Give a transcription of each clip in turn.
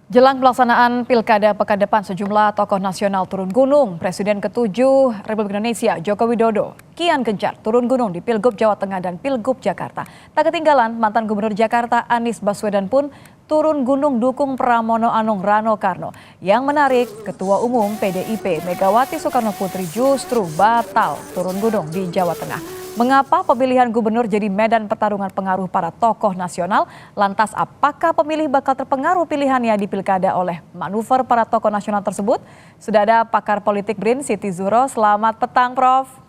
Jelang pelaksanaan Pilkada pekan depan, sejumlah tokoh nasional turun gunung. Presiden ke-7 Republik Indonesia, Joko Widodo, kian gencar turun gunung di Pilgub Jawa Tengah dan Pilgub Jakarta. Tak ketinggalan, mantan Gubernur Jakarta Anies Baswedan pun turun gunung dukung Pramono Anung Rano Karno. Yang menarik, Ketua Umum PDIP Megawati Soekarno Putri justru batal turun gunung di Jawa Tengah. Mengapa pemilihan gubernur jadi medan pertarungan pengaruh para tokoh nasional? Lantas apakah pemilih bakal terpengaruh pilihannya di pilkada oleh manuver para tokoh nasional tersebut? Sudah ada pakar politik BRIN Siti Zuhro. Selamat petang, Prof.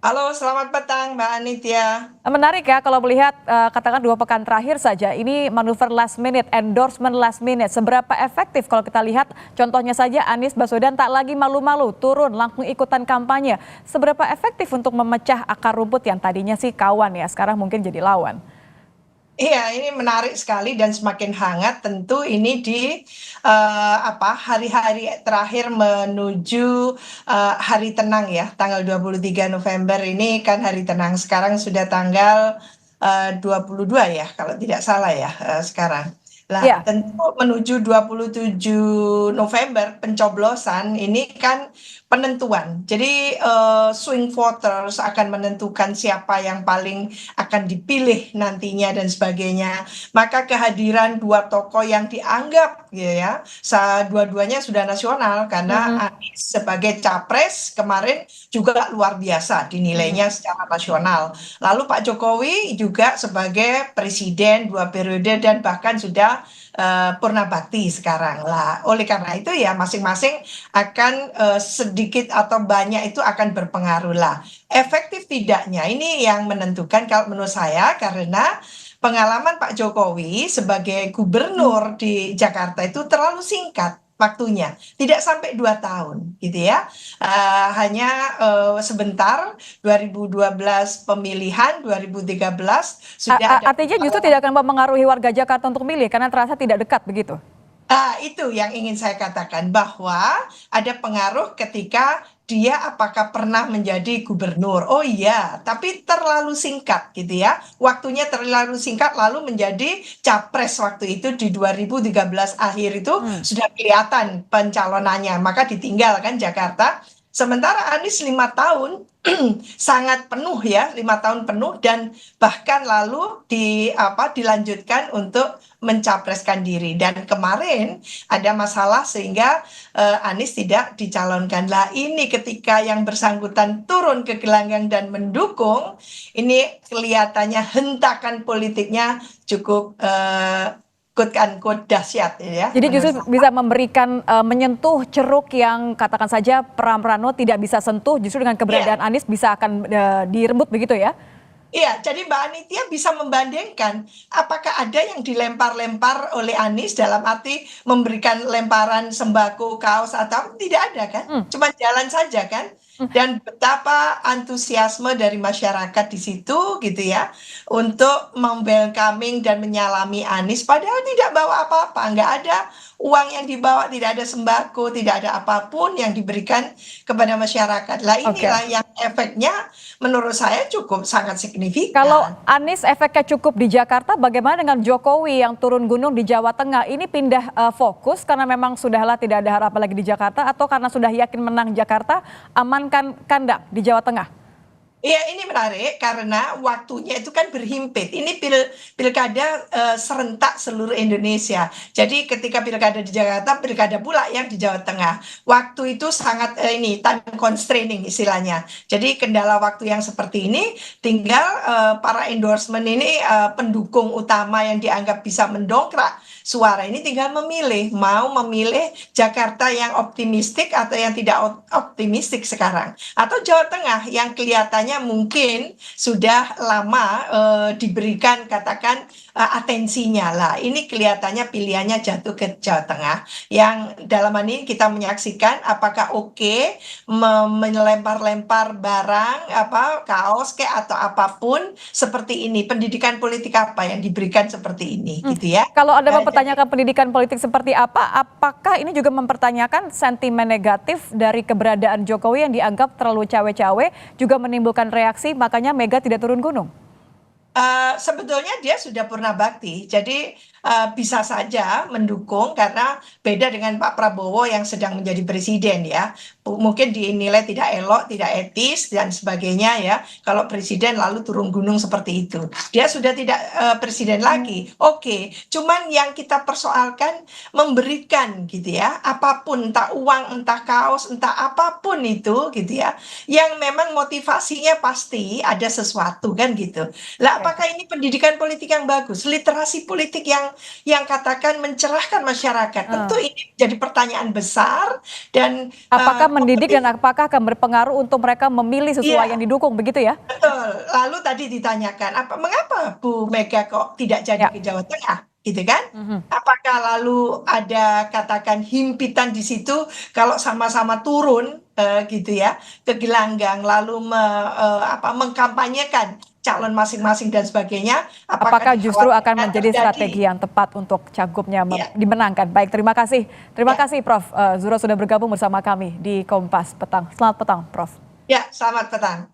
Halo, selamat petang Mbak Anitya. Menarik ya kalau melihat katakan 2 pekan terakhir saja ini manuver last minute, endorsement last minute. Seberapa efektif kalau kita lihat contohnya saja Anies Baswedan tak lagi malu-malu turun langsung ikutan kampanye. Seberapa efektif untuk memecah akar rumput yang tadinya sih kawan ya, sekarang mungkin jadi lawan. Iya, ini menarik sekali dan semakin hangat tentu ini di hari-hari terakhir menuju hari tenang ya, tanggal 23 November ini kan hari tenang. Sekarang sudah tanggal 22 ya, kalau tidak salah ya sekarang. Lah, Ya. tentu menuju 27 November pencoblosan ini kan penentuan. Jadi swing voters akan menentukan siapa yang paling akan dipilih nantinya dan sebagainya. Maka kehadiran dua tokoh yang dianggap gitu ya, dua-duanya sudah nasional karena Mm-mm. Anies sebagai capres kemarin juga luar biasa Mm-mm. dinilainya secara nasional. Lalu Pak Jokowi juga sebagai presiden 2 periode dan bahkan sudah purna bakti sekarang lah. Oleh karena itu ya masing-masing akan sedikit atau banyak itu akan berpengaruh lah. Efektif tidaknya ini yang menentukan kalau menurut saya karena pengalaman Pak Jokowi sebagai gubernur di Jakarta itu terlalu singkat waktunya, tidak sampai 2 tahun gitu ya. Hanya sebentar 2012 pemilihan, 2013 sudah ada Artinya justru tidak akan mempengaruhi warga Jakarta untuk milih karena terasa tidak dekat begitu. Itu yang ingin saya katakan bahwa ada pengaruh ketika dia apakah pernah menjadi gubernur. Oh iya, tapi terlalu singkat gitu ya. Waktunya terlalu singkat lalu menjadi capres waktu itu di 2013 akhir itu Hmm. sudah kelihatan pencalonannya. Maka ditinggalkan Jakarta. Sementara Anies 5 tahun sangat penuh ya, 5 tahun penuh dan bahkan lalu dilanjutkan untuk mencapreskan diri dan kemarin ada masalah sehingga Anies tidak dicalonkan lah ini ketika yang bersangkutan turun ke gelanggang dan mendukung ini kelihatannya hentakan politiknya cukup quote unquote dahsyat ya Jadi menurut justru saya. bisa memberikan menyentuh ceruk yang katakan saja Prano tidak bisa sentuh, justru dengan Iya. keberadaan Anies bisa akan direbut begitu ya? Iya, jadi Mbak Anitia bisa membandingkan apakah ada yang dilempar-lempar oleh Anies dalam arti memberikan lemparan sembako, kaos atau tidak ada kan? Hmm. Cuma jalan saja kan? Dan betapa antusiasme dari masyarakat di situ gitu ya untuk welcoming dan menyalami Anies padahal tidak bawa apa-apa, nggak ada uang yang dibawa, tidak ada sembako, tidak ada apapun yang diberikan kepada masyarakat. Lah Oke. inilah yang efeknya menurut saya cukup sangat Kalau signifikan. Anies efeknya cukup di Jakarta, bagaimana dengan Jokowi yang turun gunung di Jawa Tengah? Ini pindah fokus karena memang sudahlah tidak ada harapan lagi di Jakarta atau karena sudah yakin menang Jakarta, amankan kandang di Jawa Tengah? Iya, ini menarik karena waktunya itu kan berhimpit. Ini pilkada serentak seluruh Indonesia. Jadi ketika pilkada di Jakarta, pilkada pula yang di Jawa Tengah. Waktu itu sangat ini time constraining istilahnya. Jadi kendala waktu yang seperti ini, tinggal para endorsement ini pendukung utama yang dianggap bisa mendongkrak suara ini tinggal memilih mau memilih Jakarta yang optimistik atau yang tidak optimistik sekarang. Atau Jawa Tengah yang kelihatannya mungkin sudah lama diberikan katakan atensinya lah. Ini kelihatannya pilihannya jatuh ke Jawa Tengah. Yang dalam hal ini kita menyaksikan apakah oke melempar-lempar barang apa kaos kayak atau apapun seperti ini. Pendidikan politik apa yang diberikan seperti ini Hmm. gitu ya. Kalau Anda Jadi mempertanyakan pendidikan politik seperti apa, apakah ini juga mempertanyakan sentimen negatif dari keberadaan Jokowi yang dianggap terlalu cawe-cawe juga menimbulkan reaksi, makanya Mega tidak turun gunung? Sebetulnya dia sudah purna bakti. Jadi bisa saja mendukung karena beda dengan Pak Prabowo yang sedang menjadi presiden ya. Mungkin dinilai tidak elok, tidak etis dan sebagainya ya. Kalau presiden lalu turun gunung seperti itu. Dia sudah tidak presiden lagi. Oke, cuman yang kita persoalkan memberikan gitu ya, apapun entah uang, entah kaos, entah apapun itu gitu ya, yang memang motivasinya pasti ada sesuatu kan gitu. Lah Oke. apakah ini pendidikan politik yang bagus, literasi politik yang katakan mencerahkan masyarakat? Tentu Eh, ini jadi pertanyaan besar dan Apakah mendidik dan kompetisi. apakah akan berpengaruh untuk mereka memilih sesuai yang Iya, didukung, begitu ya? betul. Lalu tadi ditanyakan, mengapa Bu Mega kok tidak jadi Ya. ke Jawa Tengah, gitu kan? Mhm. Apakah lalu ada katakan himpitan di situ kalau sama-sama turun gitu ya ke gelanggang lalu mengkampanyekan calon masing-masing dan sebagainya, apakah Apakah justru akan dikhawatirkan menjadi terjadi? strategi yang tepat untuk cagupnya Ya, dimenangkan? Baik, terima kasih. Terima ya, kasih Prof. Zuro sudah bergabung bersama kami di Kompas Petang. Selamat petang, Prof. ya, selamat petang.